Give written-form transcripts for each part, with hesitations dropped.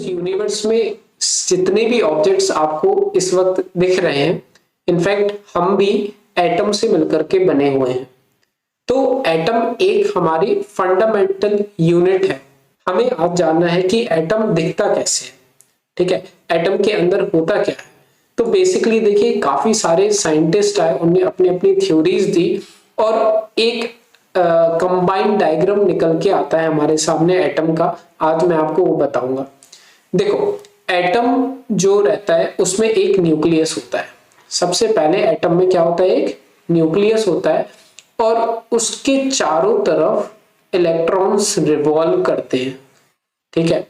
इस यूनिवर्स में जितने भी ऑब्जेक्ट्स आपको इस वक्त दिख रहे हैं, इनफैक्ट हम भी एटम से मिलकर के बने हुए हैं। तो एटम एक हमारी फंडामेंटल यूनिट है। हमें आज जानना है कि एटम दिखता कैसे है, ठीक है, एटम के अंदर होता क्या है। तो बेसिकली देखिए काफी सारे साइंटिस्ट आए, उन्होंने अपनी अपनी थ्योरीज दी और एक कंबाइंड डायग्राम निकल के आता है हमारे सामने एटम का। आज मैं आपको वो बताऊंगा। देखो एटम जो रहता है उसमें एक न्यूक्लियस होता है। सबसे पहले एटम में क्या होता है, एक न्यूक्लियस होता है और उसके चारों तरफ इलेक्ट्रॉन्स रिवॉल्व करते हैं, ठीक है।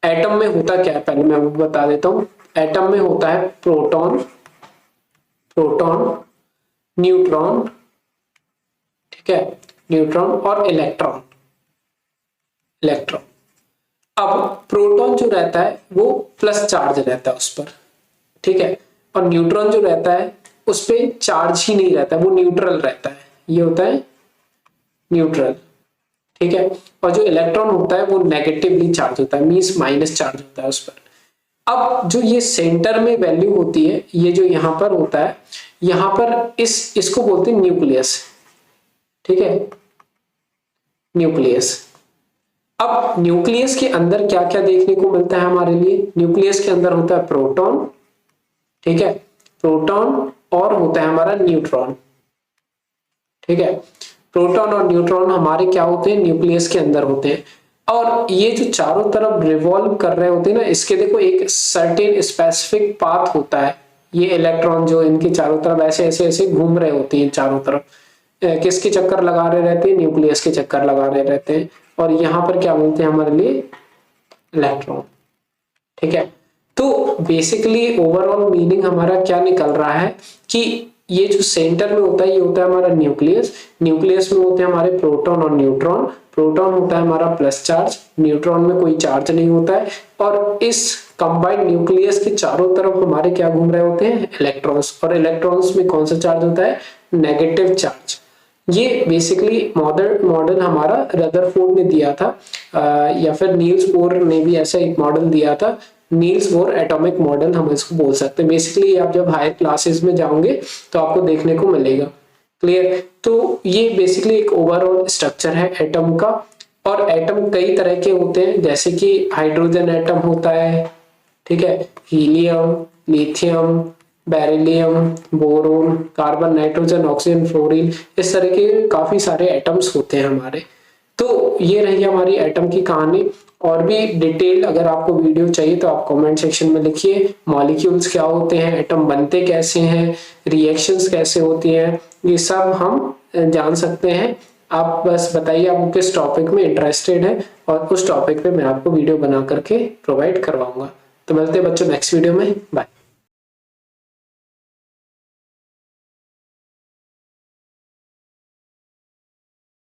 एटम में होता क्या है पहले मैं आपको बता देता हूं। एटम में होता है प्रोटॉन, न्यूट्रॉन, ठीक है, न्यूट्रॉन और इलेक्ट्रॉन। अब प्रोटॉन जो रहता है वो प्लस चार्ज रहता है उस पर, ठीक है, और न्यूट्रॉन जो रहता है उस पर चार्ज ही नहीं रहता, वो न्यूट्रल रहता है। ये होता है न्यूट्रल, ठीक है। और जो इलेक्ट्रॉन होता है वो नेगेटिवली चार्ज होता है, मींस माइनस चार्ज होता है उस पर। अब जो ये सेंटर में वैल्यू होती है, ये जो यहां पर होता है, यहां पर इसको बोलते हैं न्यूक्लियस, ठीक है, न्यूक्लियस। अब न्यूक्लियस के अंदर क्या क्या देखने को मिलता है हमारे लिए। न्यूक्लियस के अंदर होता है प्रोटॉन, ठीक है, प्रोटॉन, और होता है हमारा न्यूट्रॉन, ठीक है। प्रोटॉन और न्यूट्रॉन हमारे क्या होते हैं, न्यूक्लियस के अंदर होते हैं। और ये जो चारों तरफ रिवॉल्व कर रहे होते हैं ना, इसके देखो एक सर्टेन स्पेसिफिक पाथ होता है। ये इलेक्ट्रॉन जो इनके चारों तरफ ऐसे ऐसे ऐसे घूम रहे होते हैं चारों तरफ, किसके चक्कर लगा रहे रहते हैं, न्यूक्लियस के चक्कर लगा रहे रहते हैं। और यहाँ पर क्या बोलते हैं हमारे लिए, इलेक्ट्रॉन, ठीक है। तो बेसिकली ओवरऑल मीनिंग हमारा क्या निकल रहा है कि ये जो सेंटर में होता है ये होता है हमारा न्यूक्लियस। न्यूक्लियस में होते हैं हमारे प्रोटॉन और न्यूट्रॉन। प्रोटॉन होता है हमारा प्लस चार्ज, न्यूट्रॉन में कोई चार्ज नहीं होता है। और इस कंबाइंड न्यूक्लियस के चारों तरफ हमारे क्या घूम रहे होते हैं, इलेक्ट्रॉन्स। और इलेक्ट्रॉन्स में कौन सा चार्ज होता है, नेगेटिव चार्ज। ये बेसिकली मॉडल हमारा रदरफोर्ड ने दिया था, या फिर नील्स बोर ने भी ऐसा एक मॉडल दिया था। नील्स बोर एटॉमिक मॉडल हम इसको बोल सकते हैं। बेसिकली आप जब हायर क्लासेस में जाओगे तो आपको देखने को मिलेगा। क्लियर। तो ये बेसिकली एक ओवरऑल स्ट्रक्चर है एटम का। और एटम कई तरह के होते हैं, जैसे कि हाइड्रोजन एटम होता है, ठीक है, helium, lithium, beryllium, boron, carbon, nitrogen, oxygen, fluorine, इस तरह के काफी सारे एटम्स होते हैं हमारे। तो ये रही हमारी एटम की कहानी। और भी डिटेल अगर आपको वीडियो चाहिए तो आप कमेंट सेक्शन में लिखिए। मॉलिक्यूल्स क्या होते हैं, एटम बनते कैसे हैं, रिएक्शंस कैसे होती हैं, ये सब हम जान सकते हैं। आप बस बताइए आपको किस टॉपिक में इंटरेस्टेड है और उस टॉपिक पे मैं आपको वीडियो बना करके प्रोवाइड करवाऊंगा। तो मिलते हैं बच्चों नेक्स्ट वीडियो में। बाय।